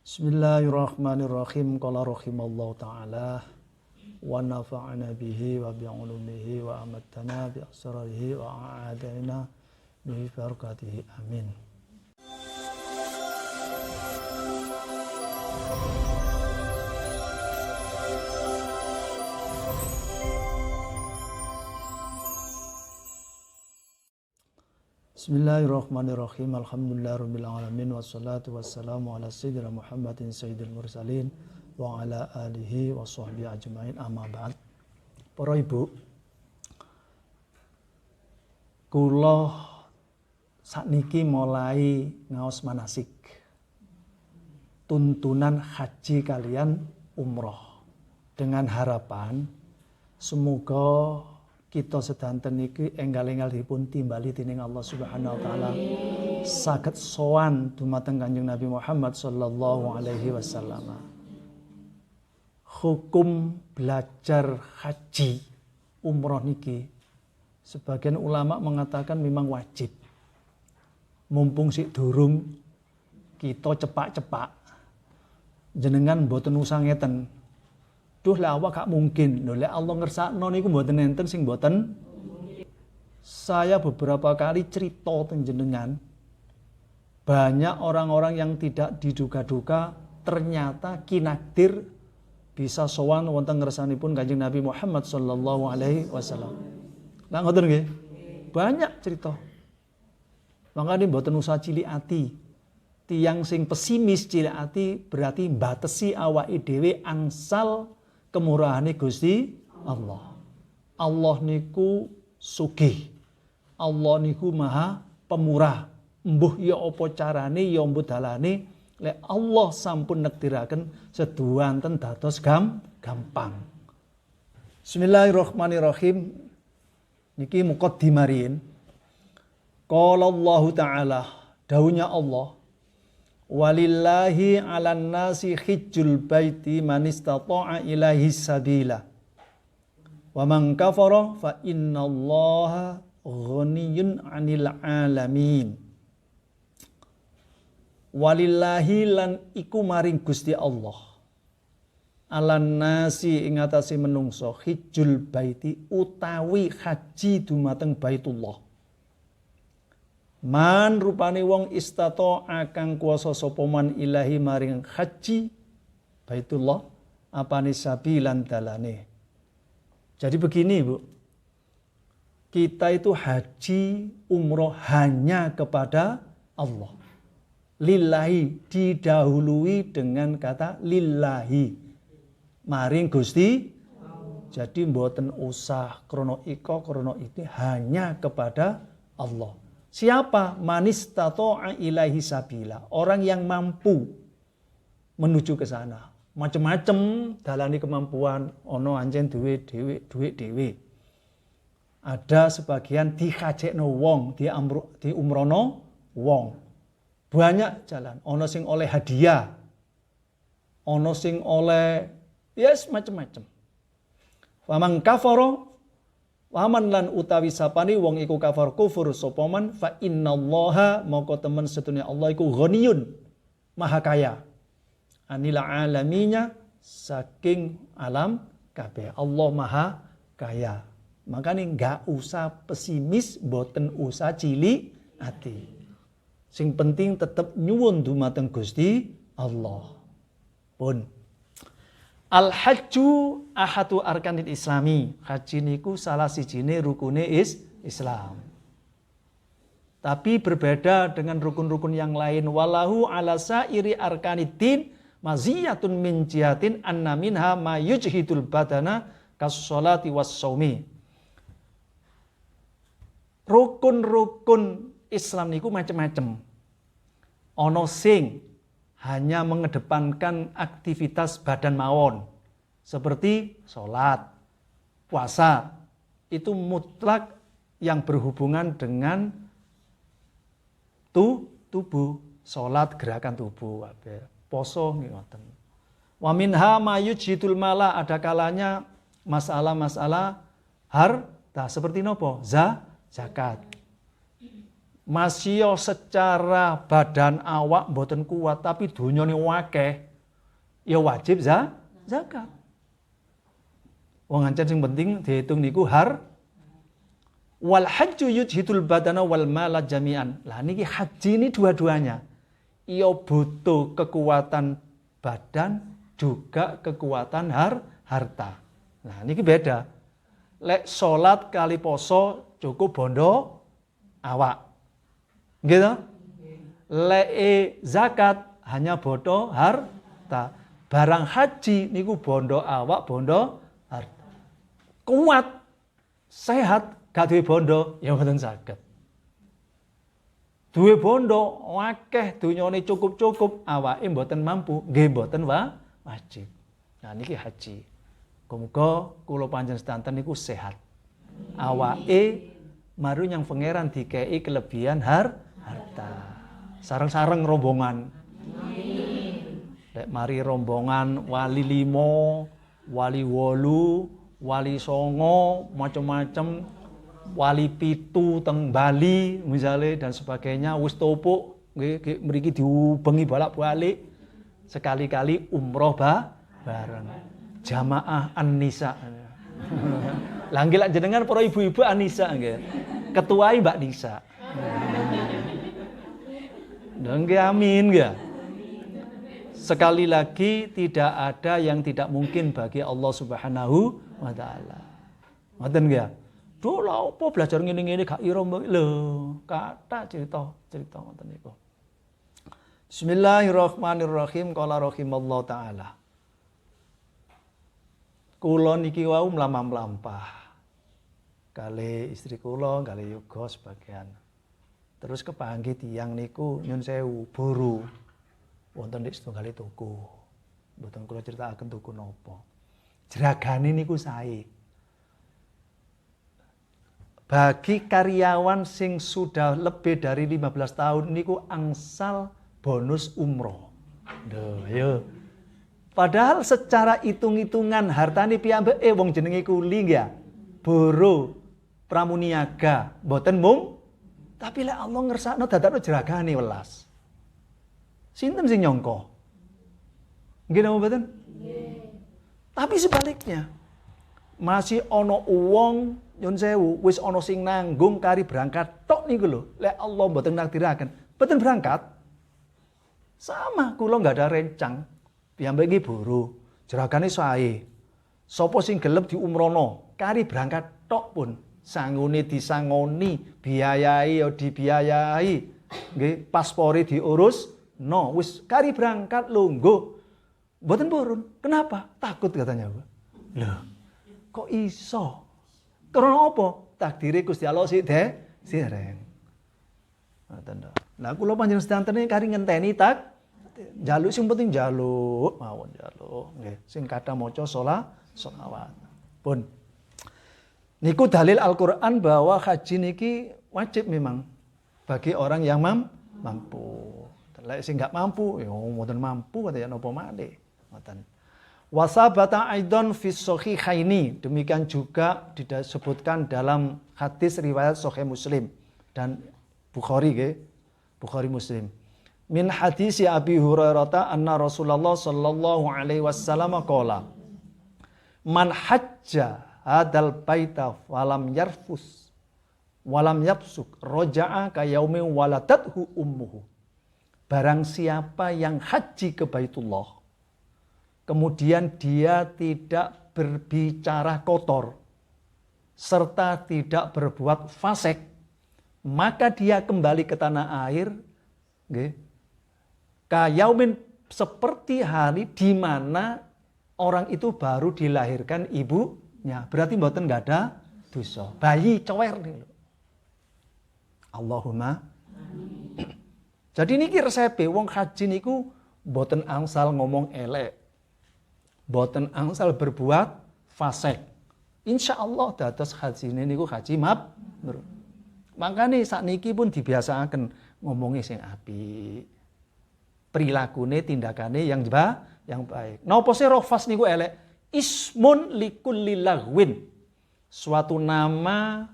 Bismillahirrahmanirrahim. Qala rahimallahu ta'ala wa nafa'ana bihi wa bi'ulumihi wa amattana bi asrarihi wa a'adaina bi barakatihi. Amin. Bismillahirrahmanirrahim. Alhamdulillahirabbil alamin wassalatu wassalamu ala sayyidina Muhammadin sayyidil mursalin wa ala alihi wa sahbihi ajmain. Amma ba'd. Para ibu, kula sakniki mulai ngaos manasik tuntunan haji kalian umroh dengan harapan semoga kita sedanten iki enggal-enggal dipun timbali dening Allah Subhanahu wa taala saged sowan dumateng Kanjeng Nabi Muhammad sallallahu alaihi wasallam. Hukum belajar haji umroh niki sebagian ulama mengatakan memang wajib. Mumpung sik durung kita cepak-cepak jenengan mboten usah ngeten. Duh lah awak gak mungkin. Lha Allah ngersakno niku mboten enten sing mboten. Saya beberapa kali cerita teng jenengan banyak orang-orang yang tidak diduga-duga ternyata kinakdir bisa sowan wonten ngersanipun Kanjeng Nabi Muhammad sallallahu alaihi wasallam. Lah ngoten nggih. Banyak cerita. Makanya mboten usah cilik ati. Tiang sing pesimis cilik ati berarti mbatesi awake dhewe angsal kemurahane Gusti Allah. Allah niku sugih. Allah niku maha pemurah. Mbuh ya apa carane ya mbuh dalane lek Allah sampun nektiraken seduanten dados gampang. Bismillahirrahmanirrahim. Niki muqaddimarin. Qala Allah Ta'ala, dawuhnya Allah, walillahi 'alan nasi hijjul baiti man istata'a ilaihi sabila wa man kafara fa innallaha ghaniyyun 'anil 'alamin. Walillahi lan iku maring Gusti Allah 'alan nasi ing atase menungso hijjul baiti utawi haji dumateng Baitullah. Man rupane wong istato akang kuasa sapa man ilahi maring haji Baitullah apane sabilan dalane. Jadi begini, Bu. Kita itu haji umroh hanya kepada Allah. Lillahi didahului dengan kata lillahi. Maring Gusti. Jadi mboten usah krono iko krono iki hanya kepada Allah. Siapa? Manistato'a ilaihi sabila. Orang yang mampu menuju ke sana. Macam-macam dalane kemampuan. Ono anjen duit dhewe. Ada sebagian dikajekno wong, diumrono wong. Banyak jalan. Ono sing oleh hadiah. Ono sing oleh macam-macam. Faman kafara waman lan utawi sapani wong iku kafar kufur sapa man fa innallaha moko temen setunya Allah iku ghaniyun maha kaya anil alaminya saking alam kabeh. Allah maha kaya. Makanya enggak usah pesimis, mboten usah cilik ati. Sing penting tetep nyuwun dumateng Gusti Allah. Pun Al-hajju ahadu arkanil islami. Haji niku salah sijine rukune Islam. Tapi berbeda dengan rukun-rukun yang lain. Walahu ala sairi arkaniddin maziyatun min jihatin anna minha ma yujhidul badana kas-sholati was-shaumi. Rukun-rukun Islam niku macam-macam. Ono sing hanya mengedepankan aktivitas badan mawon seperti sholat, puasa itu mutlak yang berhubungan dengan tubuh, sholat gerakan tubuh, poso ngoten. Wa minha ma yujhidul mala, ada kalanya masalah-masalah harta seperti nopo? Zakat. masih secara badan awak mboten kuat tapi dunyane akeh, ya wajib zakat. Wong ancen sing penting dihitung niku wal hajju yujhidul badana wal mala jami'an. Lah niki haji ini dua-duanya. Ia butuh kekuatan badan juga kekuatan harta. Nah niki beda. Lek salat kali poso cukup bondo awak. Gitu? Lek zakat hanya bondo harta. Barang haji niku bondo awak, bondo harta. Kuat, sehat, gak duwe bondo, ya mboten saged. Duwe bondo, akeh dunyane cukup-cukup, awake mboten mampu, nggih mboten wajib. Nah niki haji. Muga kula panjenengan sedanten niku sehat. Awake maru yang pangeran dikei kelebihan harta. Sareng-sareng rombongan. Lek mari rombongan wali 5, wali 8, wali 9, macam-macam, wali 7 teng Bali misalnya dan sebagainya, wis topuk nggih mriki diubengi bolak-balik. Sekali-kali umroh bareng. Jamaah An-Nisa. Lah nggih lak jenengan para ibu-ibu An-Nisa nggih. Ketuai Mbak Nisa. Nggih amin nggih. Sekali lagi tidak ada yang tidak mungkin bagi Allah Subhanahu wa taala. Ngoten nggih. Duh lha opo belajar ngene-ngene gak ira lho, kathah cerita ngoten niku. Bismillahirrahmanirrahim. Qala rahimallahu taala. Kula niki wau mlampah-mlampah. Kali istri kula, kali yoga sebagian. Terus kepanggih tiyang niku nyun sewu buru. Wonten nek setunggal tuku. Mboten kula critakaken tuku napa. Jeragane niku sae. Bagi karyawan sing sudah lebih dari 15 tahun niku angsal bonus umroh. Lho, ya. Padahal secara hitung-hitungan hartane piyambake wong jenenge kuli ya. Boro pramuniaga, mboten mung tapi lek Allah ngersakno dadakno jeragane welas. Sinten sing nyangka? Nggih napa mboten? Nggih. Tapi sebaliknya masih ana wong nyun sewu wis ana sing nanggung kari berangkat tok niku lho. Lek Allah mboten nakdiraken, mboten berangkat. Sama kula enggak ada rencang. Piyambake iki buru, jeragane sae. Sapa sing gelem diumrono, kari berangkat tok pun sanggune disangoni, biayai ya dibiayai. Nggih, paspore diurus. No, wis kari berangkat lungguh. Mboten purun. Kenapa? Takut katanya. Loh, kok iso? Karena apa? Takdire Gusti Allah sik dereng. Ngoten to. Lah kula panjenengan sedanten kari ngenteni jaluk sing penting jaluk mawon jaluk nggih. Sing kathah maca sholawat. Pun. Niku dalil Al-Qur'an bahwa haji niki wajib memang bagi orang yang mampu. Lek sing gak mampu, ya mboten mampu kata ya napa malih. Ngoten. Wasabata aidan fi sahihaini. Demikian juga disebutkan dalam hadis riwayat Sahih Muslim dan Bukhari nggih. Bukhari Muslim. Min hadis Abi Hurairah anna Rasulullah sallallahu alaihi wasallam qala man hajja hadal baita walam yarfus walam yapsuk raja'a ka yaumin waladathu ummuhu. Barang siapa yang haji ke Baitullah, kemudian dia tidak berbicara kotor, serta tidak berbuat fasik, maka dia kembali ke tanah air, kayaumin seperti hari di mana orang itu baru dilahirkan ibunya. Berarti mboten nggak ada dosa. Bayi cower nih. Allahumma. Jadi niki resepe wong haji niku mboten angsal ngomong elek. Mboten angsal berbuat fasik. Insyaallah dados hajine niku haji mabrur. Makane sakniki pun dibiasaaken ngomongi sing apik. Prilakune tindakane yang baik. Napa sih rofas niku elek? Ismun likulli lagwin. Suatu nama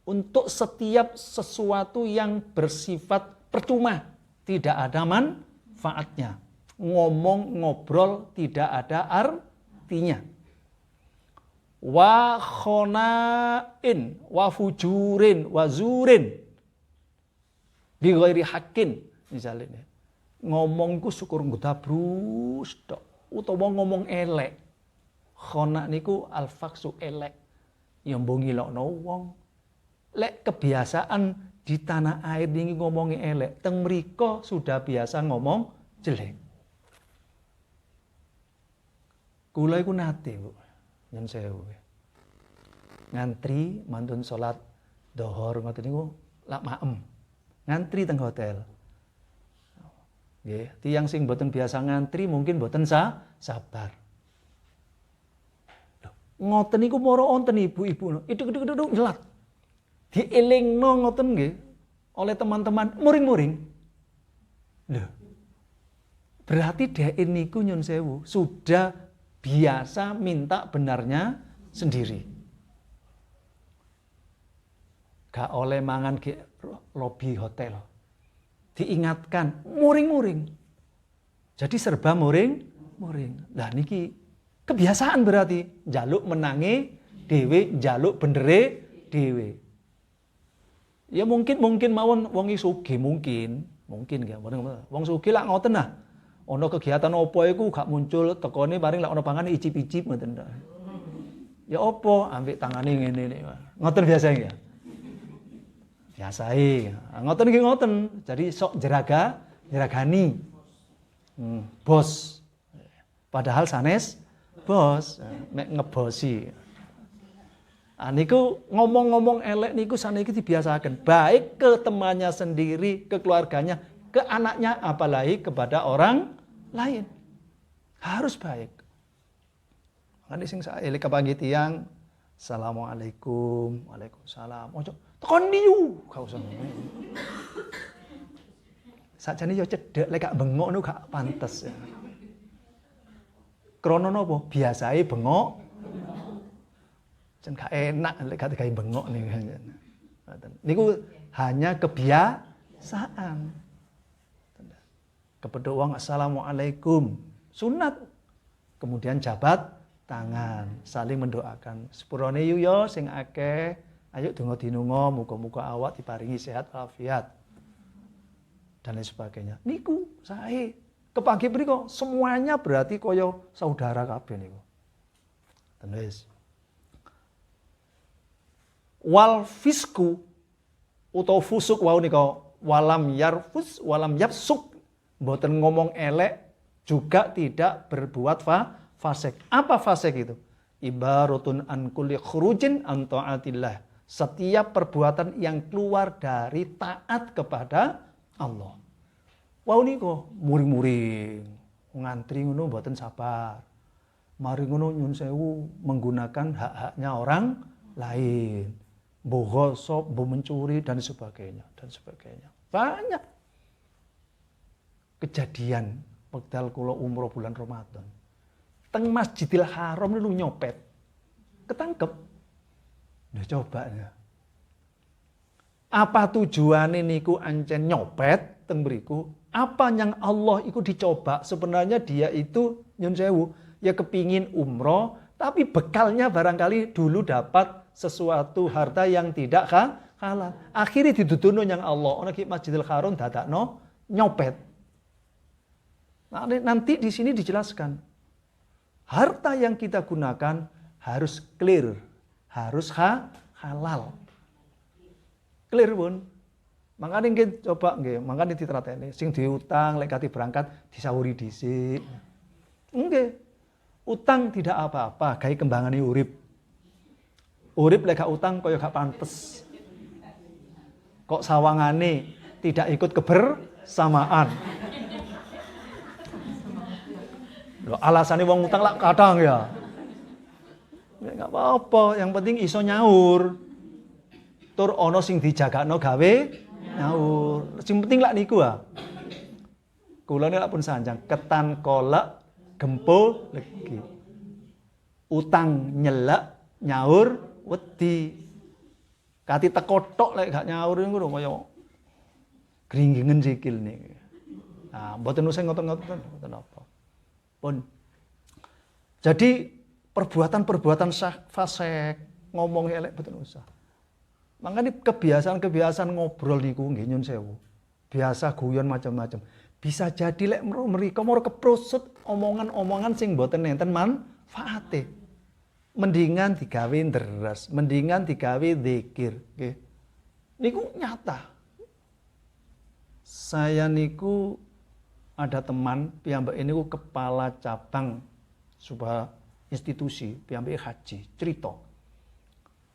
untuk setiap sesuatu yang bersifat percuma, tidak ada manfaatnya. Ngomong, ngobrol tidak ada artinya. Wa khona'in, wa fujurin, wa zurin. Bi ghairi haqqin, misalnya. Ngomongku syukur ngdabrus tok, utawa ngomong elek. Khona niku al-faksu elek. Ya mbok ngilokno wong. Lek kebiasaan di tanah air ini ngomongi elek, teng mriko sudah biasa ngomong jelek. Kula iku nate, Bu. Nyun sewu. Ngantri mantun salat dhuhur ngoten niku lak maem. Ngantri teng hotel. Nggih, tiyang sing mboten biasa ngantri mungkin mboten sabar. Loh, ngoten niku moro wonten ibu-ibu. Iduk-iduk nyelat. Dielingno ngoten nggih oleh teman-teman muring-muring. Loh. Berarti dhek niku nyun sewu sudah biasa minta benarnya sendiri. Gak oleh mangan ke lobi hotel. Diingatkan muring-muring. Jadi serba muring. Lah niki kebiasaan berarti njaluk menangi dhewe, njaluk bendere dhewe. Ya mungkin mawon wong sugih mungkin nggih. Wong sugih lak ngoten nah. Ana kegiatan apa iku gak muncul tekone paring lak ana pangan icip-icip ngoten. Ya apa ambek tangane ngene nek. Ngoten biasa ya. Biasae. Ngoten nggih ngoten. Jadi sok jeragani. Bos. Padahal sanes bos nek ngebosi. Niku ngomong-ngomong elek niku saniki dibiasakan baik ke temannya sendiri, ke keluarganya, ke anaknya, apalagi kepada orang lain. Harus baik. Makanya sing saelik kepanggih tiyang, Assalamualaikum, Waalaikumsalam. Ojo tekon niu, gak usah ngene. Sakjane yo cedhek lek gak bengok niku gak pantes ya. Krana napa? Biasae bengok. Jan gak enak lek gak digawe bengok niku. Niku hanya kebiasaan. Kepedhok wong assalamualaikum, sunat. Kemudian jabat tangan, saling mendoakan. Sepurane yu yo sing akeh, ayo donga dinunga muga-muga awak diparingi sehat walafiat. Dan lain sebagainya. Niku sae kepanggih mriko semuanya berarti kaya saudara kabeh niku. Tenis. Wal fisku utawa fusuk wau nika walam yarfus walam yafsuk, mboten ngomong elek juga tidak berbuat fasik. Apa fasik itu? Ibaratun an kulli khurujin an taatillah. Setiap perbuatan yang keluar dari taat kepada Allah. Wau nika muring-muring, ngantri ngono mboten sabar. Mari ngono nyun sewu menggunakan hak-haknya orang lain. Bogosok, mencuri dan sebagainya. Banyak kejadian wekdal kula umroh bulan Ramadan. Teng Masjidil Haram niku nyopet. Ketangkep. Nah coba ya. Apa tujuane niku ancen nyopet teng mriku? Apa yang Allah iku dicoba? Sebenarnya dia itu nyun sewu ya kepingin umroh, tapi bekalnya barangkali dulu dapat sesuatu harta yang tidak halal. Akhirnya dituduhno yang Allah. Ana ki Masjidil Haram dadakno nyopet. Nah, nanti di sini dijelaskan. Harta yang kita gunakan harus clear, harus halal. Clear pun. Makanya nggih coba nggih, makanya ditrateni sing diutang lek kate berangkat disawuri dhisik. Nggih. Utang tidak apa-apa, gawe kembangane urip. Urip lek gak utang kaya gak pantes. Kok sawangane tidak ikut kebersamaan. Lho alasane wong utang lak kadang ya. Ya gak apa-apa, yang penting iso nyaur. Tur ana sing dijagakno gawe nyaur. Sing penting lak niku ah. Kula lak pun sanjang ketan kolak gempo legi. Utang nyelak nyaur wedi. Kati teko tok lek gak nyaur ngono kaya gringgingen sikil niki. Nah, mboten usah ngoten-ngoten, mboten apa. Pun. Jadi perbuatan-perbuatan fasik, ngomong elek mboten usah. Makanya kebiasaan-kebiasaan ngobrol niku nggih nyun sewu. Biasa guyon macam-macam. Bisa jadi lek mriko moro keprosot omongan-omongan sing mboten enten manfaate. Mendingan digawe deres, mendingan digawe zikir, nggih. Niku nyata. Saya niku ada teman piyambak niku kepala cabang sebuah institusi piyambak haji, cerita.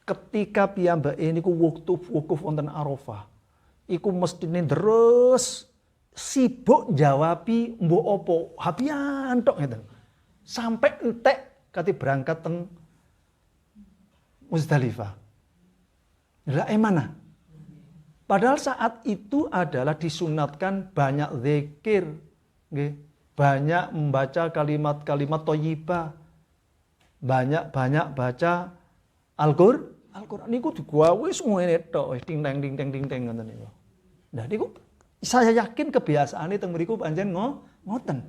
Ketika piyambak niku wukuf wonten Arafah, iku mestine terus sibuk jawabi mbok opo, habian tok ngeten. Sampai entek kate berangkat teng Muzdalifah. Lah mana? Padahal saat itu adalah disunatkan banyak zikir, nggih. Banyak membaca kalimat-kalimat thayyibah. Banyak baca Al-Qur'an niku digawe wis ngene tok, ting teng ngoten niku. Nah niku saya yakin kebiasaane teng mriku pancen ngoten.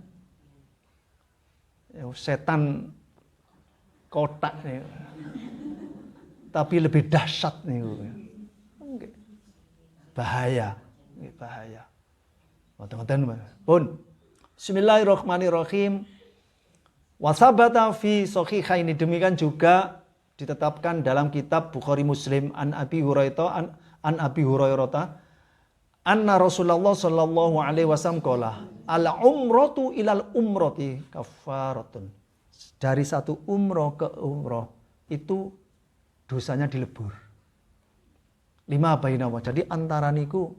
Setan kotak niku. Tapi lebih dahsyat niku. Bahaya, bahaya. Ngoten-ngoten pun. Bismillahirrahmanirrahim. Wa sabata fi sahihaini, demikian juga ditetapkan dalam kitab Bukhari Muslim an Abi Hurairah anna Rasulullah sallallahu alaihi wasallam qala al umratu ilal umrati kafaratun. Dari satu umroh ke umroh itu dosanya dilebur. 5 bainawa. Jadi antara niku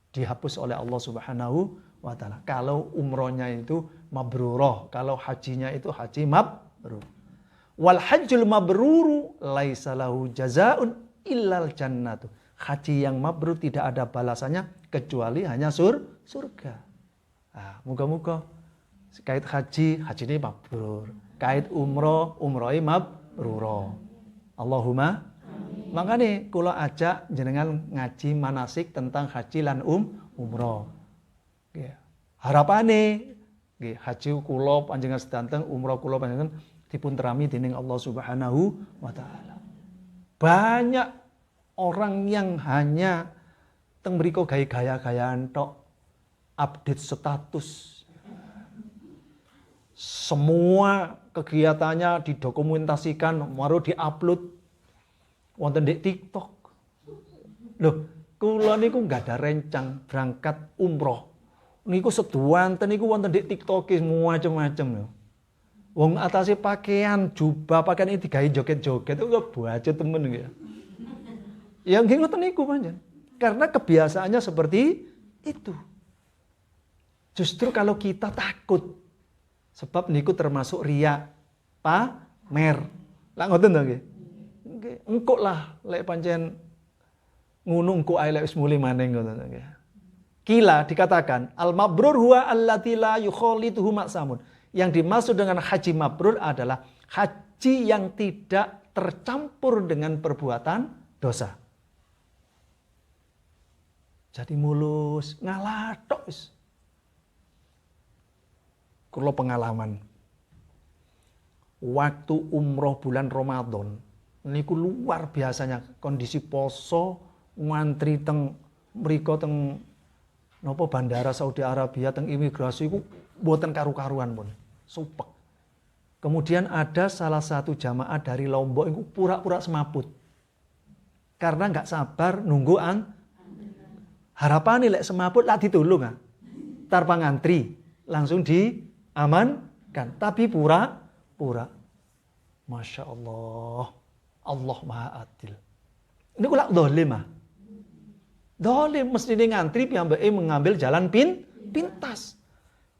dihapus oleh Allah Subhanahu wa taala. Kalau umrohnya itu mabrurah, kalau hajinya itu haji mabrur. Wal hajjul mabruru laisa lahu jazaa'un illal jannatu. Haji yang mabrur tidak ada balasannya kecuali hanya surga. Nah, muga-muga kait haji ini mabrur. Kait umroh mabrurah. Allahumma. Makanya kula ajak jenengan ngaji manasik tentang haji lan umroh. Nggih. Harapane nggih haji kula panjenengan sedanten, umroh kula panjenengan dipun terami dening Allah Subhanahu wa taala. Banyak orang yang hanya teng mriku gaya-gayaan tok, update status. Semua kegiatannya didokumentasikan, baru diupload wonten di TikTok. Loh, kula niku enggak ada rencang berangkat umroh. Niku seduanten niku wonten di TikTok macam-macam lho. Wong atase pakaian, jubah pakaian ini digawe joget-joget itu kok baca temen gitu. Ya nggih ngoten niku pancen. Karena kebiasaannya seperti itu. Justru kalau kita takut sebab niku termasuk riya, pamer. Lah ngoten to nggih. Engkok lah lek pancen ngono engko ae lek wis mulih maneh ngono nggih. Kila dikatakan al mabrur huwa allati la yukhalituhu ma'samun. Yang dimaksud dengan haji mabrur adalah haji yang tidak tercampur dengan perbuatan dosa. Jadi mulus, ngalah tok wis. Kula pengalaman. Waktu umroh bulan Ramadan niku luar biasanya kondisi poso ngantri teng mriko teng napa bandara Saudi Arabia teng imigrasi iku mboten karu-karuan pun supek. Kemudian ada salah satu jamaah dari Lombok iku pura-pura semaput. Karena enggak sabar nunggu harapane lek semaput lak ditulung tanpa ngantri langsung diamankan tapi pura-pura. Masya Allah. Allah Maha Adil. Ini kula dolim Dolim mesti ngantri piyambake mengambil jalan pintas.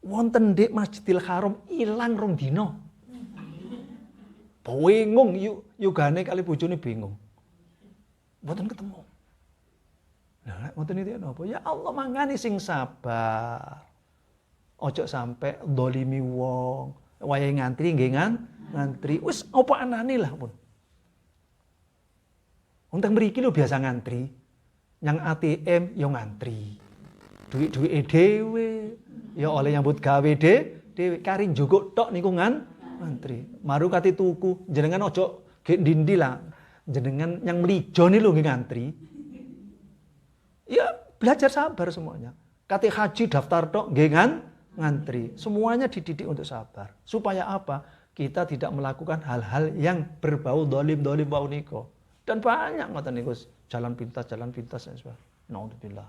Wonten ndek Masjidil Haram ilang rong dina. Bingung yugane kali bojone bingung. Mboten ketemu. Lah ngoten iki napa? Ya Allah mangani sing sabar. Ojo sampai dolimi wong. Wayahe ngantri nggih ngantri. Wis apa anane lah pun. Untuk mriki lho biasa ngantri. Yang ATM yo ngantri. Duit-duit dhewe, ya oleh nyambut gawe dhewe kari njogok tok niku ngantri. Maru kate tuku, jenengan ojo gek ndindi lah. Jenengan yang melijo nih lho nggih ngantri. Ya belajar sabar semuanya. Kate haji daftar tok nggih ngantri. Semuanya dididik untuk sabar. Supaya apa? Kita tidak melakukan hal-hal yang berbau dolim bau niko. Dan banyak ngoten niku jalan pintas dan sebagainya. Naudzubillah.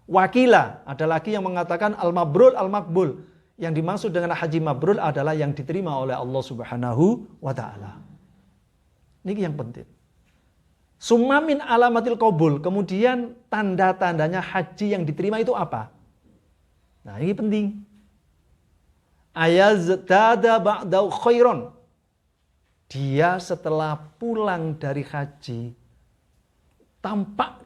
Wakilah, ada lagi yang mengatakan al-mabrur al-makbul. Yang dimaksud dengan haji mabrur adalah yang diterima oleh Allah Subhanahu wa taala. Ini yang penting. Summa min alamatil qabul. Kemudian tanda-tandanya haji yang diterima itu apa? Nah, ini penting. Ayazdada ba'dau khairon. Dia setelah pulang dari haji, tampak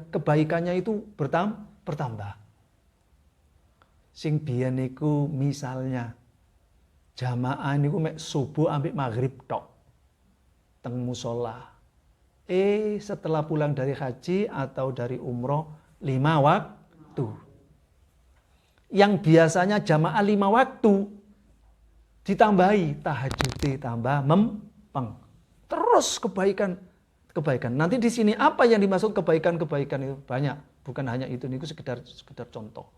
kebaikannya itu bertambah. Sing biyen niku misalnya jamaah niku mek subuh ambek maghrib tok teng musala. Setelah pulang dari haji atau dari umroh 5 waktu. Yang biasanya jamaah 5 waktu ditambahi tahajud tambah mempeng. Terus kebaikan. Nanti di sini apa yang dimaksud kebaikan itu banyak, bukan hanya itu niku sekedar contoh.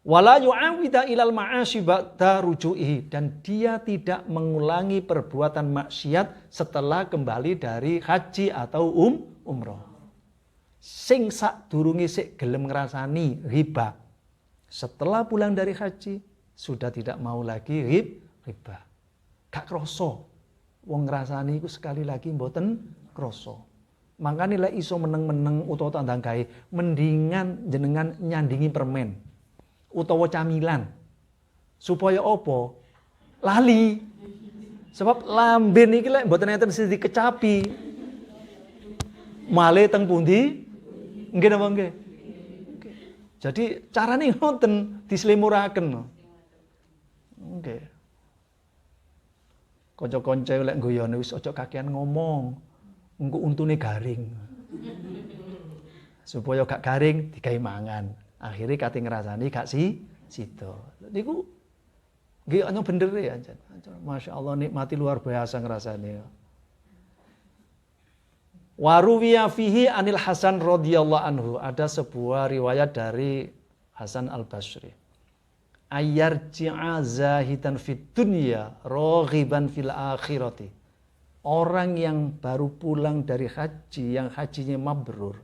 Wala yu'awida ilal ma'asyi ba'da ruju'ihi, dan dia tidak mengulangi perbuatan maksiat setelah kembali dari haji atau umroh. Sing sadurunge sik gelem ngrasani riba, setelah pulang dari haji sudah tidak mau lagi riba. Gak kroso. Wong ngrasani iku sekali lagi mboten kroso. Makane lek iso meneng-meneng utawa tandang gawe, mendingan jenengan nyandingi permen utawa camilan. Supaya apa? Lali. Sebab lamben iki lek mboten enten sing dikecapi. Male teng pundi? Nggih napa nggih? Jadi carane ngoten, dislemuraken. Nggih. Kanca-kanca lek guyone wis aja kakean ngomong. Engko untune garing. Supaya gak garing digawe mangan. Akhirnya kate ngrasani gak sida. Niku nggih ana bener ya, Masya Allah nikmati luar biasa ngrasani. Waruwiya fihi anil Hasan radhiyallahu anhu, ada sebuah riwayat dari Hasan Al-Basri. Ayarji'a zahidan fid dunya raghiban fil akhirati. Orang yang baru pulang dari haji, yang hajinya mabrur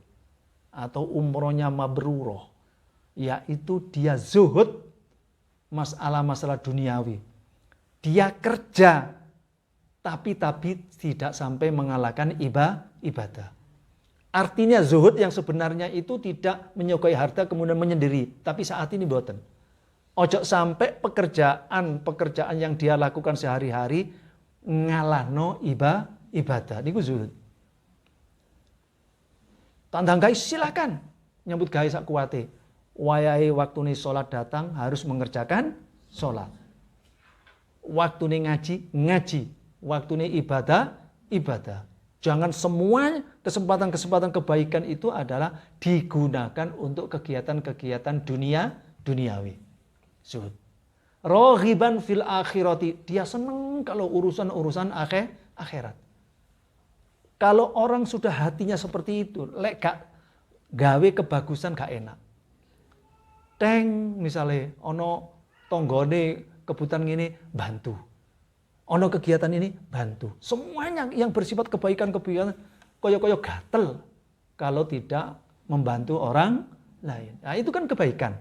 atau umrohnya mabruroh, yaitu dia zuhud masalah duniawi. Dia kerja tapi tidak sampai mengalahkan ibadah. Artinya zuhud yang sebenarnya itu tidak menyukai harta kemudian menyendiri, tapi saat ini boten. Ojo sampai pekerjaan yang dia lakukan sehari-hari ngalahno ibadah. Niku zuhud. Tandang guys silakan nyambut gawe sak kuwate. Wayahe waktune salat datang harus mengerjakan salat. Waktune ngaji. Waktune ibadah. Jangan semua kesempatan kebaikan itu adalah digunakan untuk kegiatan-kegiatan duniawi. Zuhud. Raghiban fil akhirati, dia senang kalau urusan akhirat. Kalau orang sudah hatinya seperti itu, lek gak gawe kebagusan gak enak. Misalnya ono tonggone kebutuhan ini bantu. Ono kegiatan ini bantu. Semuanya yang bersifat kebaikan koyo-koyo gatel kalau tidak membantu orang lain. Nah, itu kan kebaikan.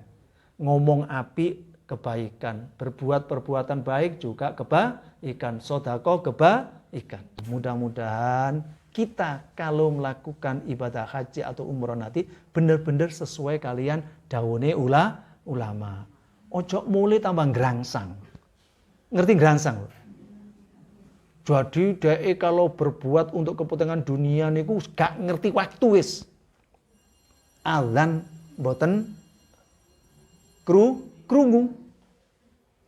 Ngomong apik kebaikan, berbuat perbuatan baik juga kebaikan, sedekah kebaikan. Mudah-mudahan kita kalau melakukan ibadah haji atau umroh nanti benar-benar sesuai kalian dawuhe ulama. Ojo mulai tambah ngerangsang. Ngerti ngerangsang? Jadi dhek kalau berbuat untuk kepentingan dunia niku gak ngerti waktu wis. Azan mboten krungu.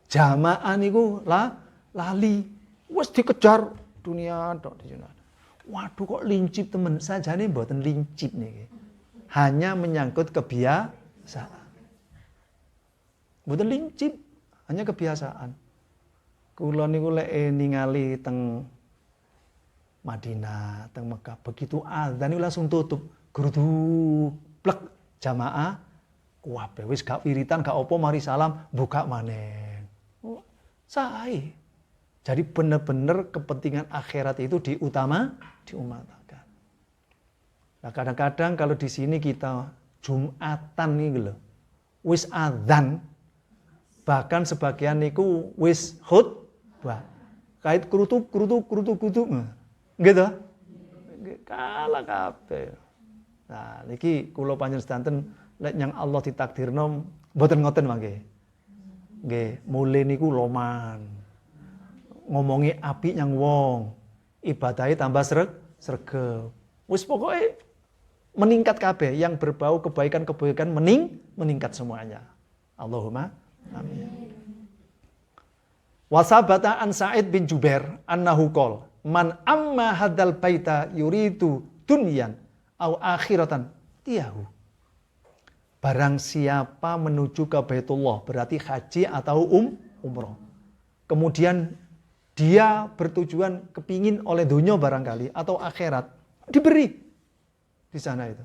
Jamaah niku lali. Wis dikejar dunia tok di sana. Waduh kok lincip temen, sajane mboten lincip niki. Hanya menyangkut kebiasaan. Mboten lincip, hanya kebiasaan. Kula niku lek ningali teng Madinah, teng Mekah, begitu azan niku langsung tutup. Grudu plek jamaah kabeh wis gak wiritan, gak apa mari salam, buka maneh. Sae. Jadi benar-benar kepentingan akhirat itu diutamakan. Nah, kadang-kadang kalau di sini kita Jumatan nih lho. Wis azan, bahkan sebagian niku wis khutbah. Kait kerutuk. Gitu. Kalah kabeh. Nah, niki kula panjenengan sedanten lek nyang Allah ditakdirno mboten ngoten mangke. Nggih, mule niku loman. Ngomongi apik nyang wong, ibadahe tambah sregep. Wis pokoke meningkat kabeh, yang berbau kebaikan-kebaikan meningkat semuanya. Allahumma amin. Wasabata an Sa'id bin Jubair annahu qol man amma hadzal baita yuridu dunyan au akhiratan tiyahu. Barang siapa menuju ke Baitullah, berarti haji atau umroh. Kemudian dia bertujuan kepingin oleh dunia barangkali atau akhirat, diberi di sana itu.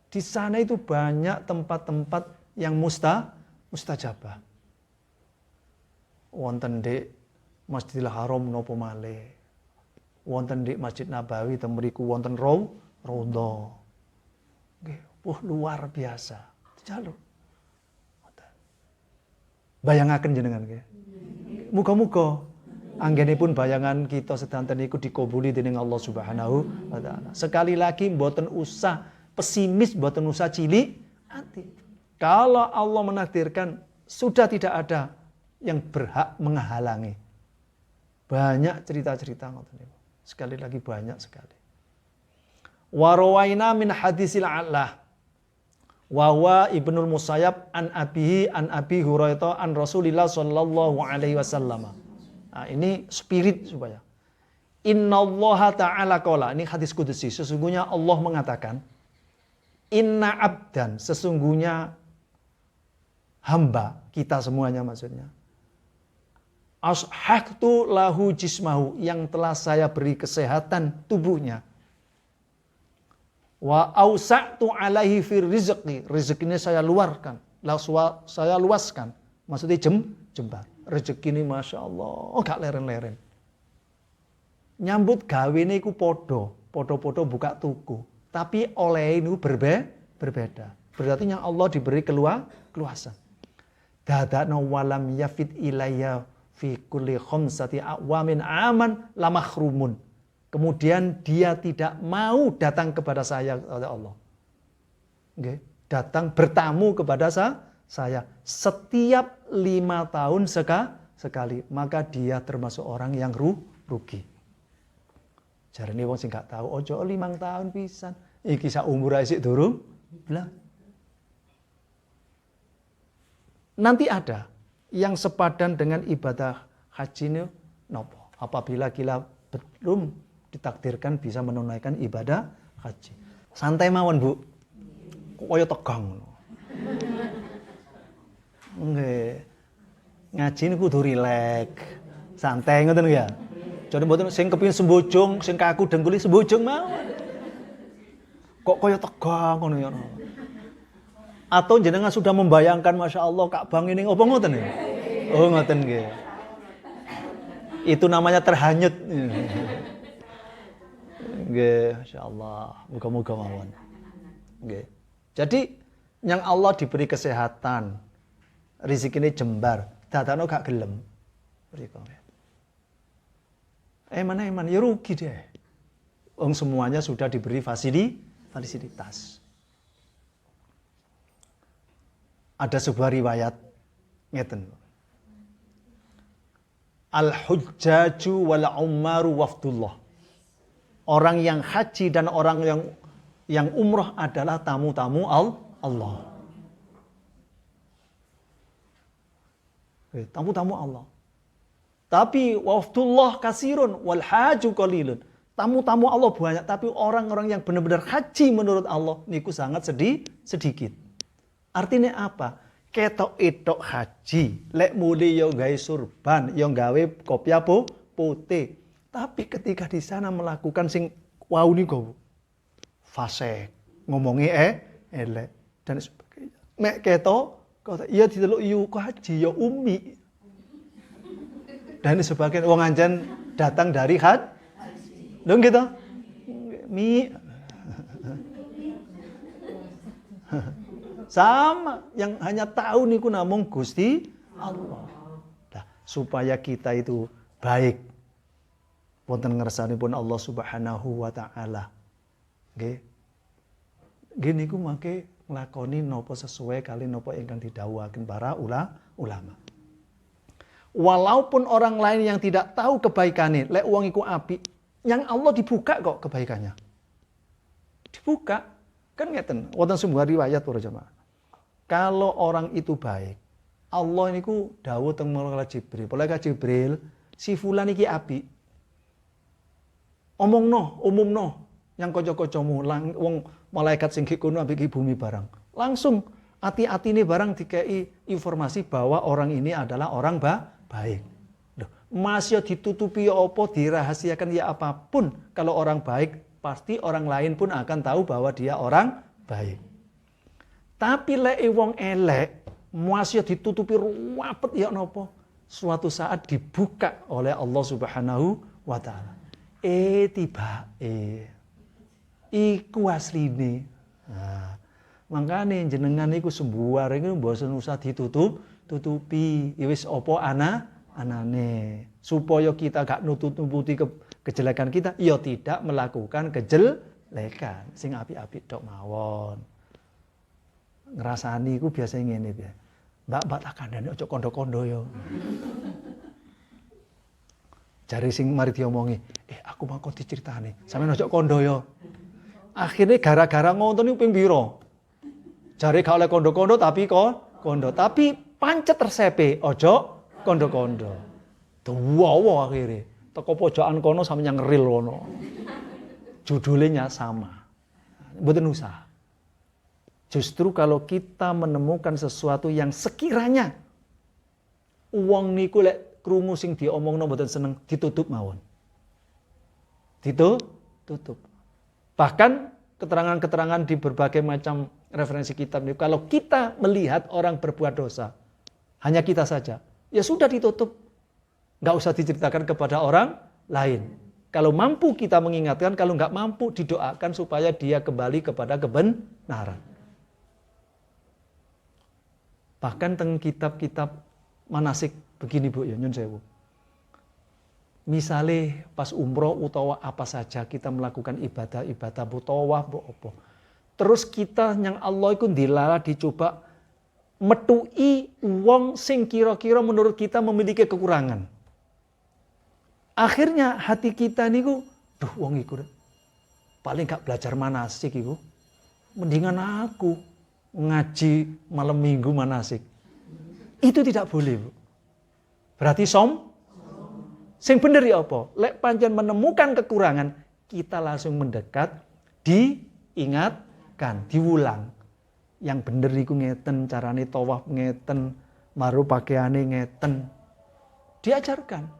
Di sana itu banyak tempat-tempat yang mustajabah. Wonten di Masjidil Haram napa malih. Wonten di Masjid Nabawi teng mriku wonten raudhah. Nggih, luar biasa. Dijaluk. Bayangaken jenengan nggih. Muga-muga anggenipun bayangan kita sedanten niku dikabuli dening Allah Subhanahu wa taala. Sekali lagi mboten usah pesimis, mboten usah cilik ati. Kalau Allah menakdirkan sudah tidak ada yang berhak menghalangi. Banyak cerita-cerita ngoten niku. Sekali lagi banyak sekali. Wa rawaina min hadisil Allah wa huwa Ibnul Musayyab an Abi Hurairah an Rasulillah sallallahu alaihi wasallam. Nah, ini spirit supaya. Innallaha ta'ala qala, ini hadis kudusi, sesungguhnya Allah mengatakan, inna abdan, sesungguhnya hamba, kita semuanya maksudnya. Ashaktu lahu jismahu, yang telah saya beri kesehatan tubuhnya. Wa ausa'tu alaihi fir rizqi, rezekinya saya luarkan, saya luaskan. Maksudnya jembar. Rezeki ini Masya Allah, gak leren-leren. Nyambut gawe ini ku podo buka tuku. Tapi oleh ini berbeda. Berarti yang Allah diberi keluasan. Dadana walam yafid ilayya fi kulli khamsati awamin aman lamakhrumun. Kemudian dia tidak mau datang kepada saya oleh Allah. Okay. Datang bertamu kepada saya setiap 5 tahun sekali, maka dia termasuk orang yang rugi. Jarane wong sing gak tahu ojo 5 tahun pisan. Iki sak umur isik durung blah. Nanti ada yang sepadan dengan ibadah haji ini nopo? Apabila kita belum ditakdirkan bisa menunaikan ibadah haji. Santai mawon, Bu. Koyo tegang. Nggih. Ngaji niku kudu rileks. Santai ngoten ya. Jane mboten sing kepengin sembojong, sing kaku dengkuli sembojong mawon. Kok kaya tegang ngono ya. Atau jenengan sudah membayangkan Masya Allah Ka'bah ini apa ngoten ya? Oh ngoten nggih. Itu namanya terhanyut. Nggih, masyaallah. Muga-muga mawon. Nggih. Jadi yang Allah diberi kesehatan, rezekine jembar, dadakno gak gelem. Mriko. Eman ya rugi deh. Wong semuanya sudah diberi fasilitas. Ada sebuah riwayat ngeten. Al-hujjaju wal ummaru wafdullah. Orang yang haji dan orang yang umroh adalah tamu-tamu Allah. Tamu-tamu Allah. Tapi wafdullah kasirun wal haju qalilun. tamu-tamu Allah banyak, tapi orang-orang yang benar-benar haji menurut Allah niku sangat sedikit. Artinya apa? Ketok etok haji, lek muli yo gawe surban, yo gawe kopiah putih. Tapi ketika di sana melakukan sing wau niku fasik, ngomongi elek dan sebagainya. Mek ketok iya diteluk yu haji yo umi. Dan sebagian wong anjen datang dari haji. Lho gitu. Sama, yang hanya tahu niku namung Gusti Allah. Nah, supaya kita itu baik. Wonten ngersanipun Allah Subhanahu wa taala. Nggih. Nggih niku mangke nglakoni napa sesuai kali napa ingkang didhawuhaken para ulama. Walaupun orang lain yang tidak tahu kebaikane, lek wong iku apik, yang Allah dibuka kok kebaikannya. Dibuka. Kan ngeten, wonten sebuah riwayat para jemaah. Kalau orang itu baik, Allah niku dawuh teng malaikat Jibril. Malaikat Jibril, si fulan iki apik. Umumno yang kanca-kancamu, wong malaikat sing kono ambek bumi barang. Langsung ati-atine barang dikei informasi bahwa orang ini adalah orang baik. Loh, masih ditutupi ya apa, dirahasiakan ya apapun, kalau orang baik pasti orang lain pun akan tahu bahwa dia orang baik. Tapi lek wong elek, masih ditutupi rapet ya napa? Suatu saat dibuka oleh Allah Subhanahu wa taala. Iku asline. Nah, makane jenengan iku sembuar iku mboten usah tutupi. Wis apa anane. Supaya kita gak nututi kejelekan kita, ya tidak melakukan kejelekan. Sing apik-apik tok mawon. Ngrasani iku biasa ngene piye. Mbak tak kandhane aja kondo-kondo ya. Jare sing mari diomongi, aku mau kok diceritani, sampeyan aja kondo ya. Akhirnya gara-gara ngoten niku ping pira? Jare gak oleh kondo-kondo tapi kok kondo, tapi pancet resepe aja kondo-kondo. Tuwa akhirnya. Teko pojokan kono sampe yang real kono. Judulnya sama. Mboten usah. Justru kalau kita menemukan sesuatu yang sekiranya wong niku lek krungu sing diomongno mboten seneng, ditutup mawon. Ditutup. Bahkan keterangan-keterangan di berbagai macam referensi kitab niku, kalau kita melihat orang berbuat dosa, hanya kita saja, ya sudah ditutup. Nggak usah diceritakan kepada orang lain. Kalau mampu kita mengingatkan, kalau nggak mampu didoakan supaya dia kembali kepada kebenaran. Bahkan teng kitab-kitab manasik begini Bu, ya nyun sewu. Misale pas umroh utawa apa saja kita melakukan ibadah-ibadah bu tawaf bu apa. Terus kita yang Allah iku dilala dicoba metui wong sing kira-kira menurut kita memiliki kekurangan. Akhirnya hati kita niku, duh wong iku paling gak belajar manasik iku. Mendingan aku ngaji malam minggu manasik. Itu tidak boleh, Bu. Berarti sing bener ya apa? Lek pancen menemukan kekurangan, kita langsung mendekat, diingatkan, diulang. Yang bener iku ngeten, carane tawaf ngeten, maru pakaiane ngeten. Diajarkan.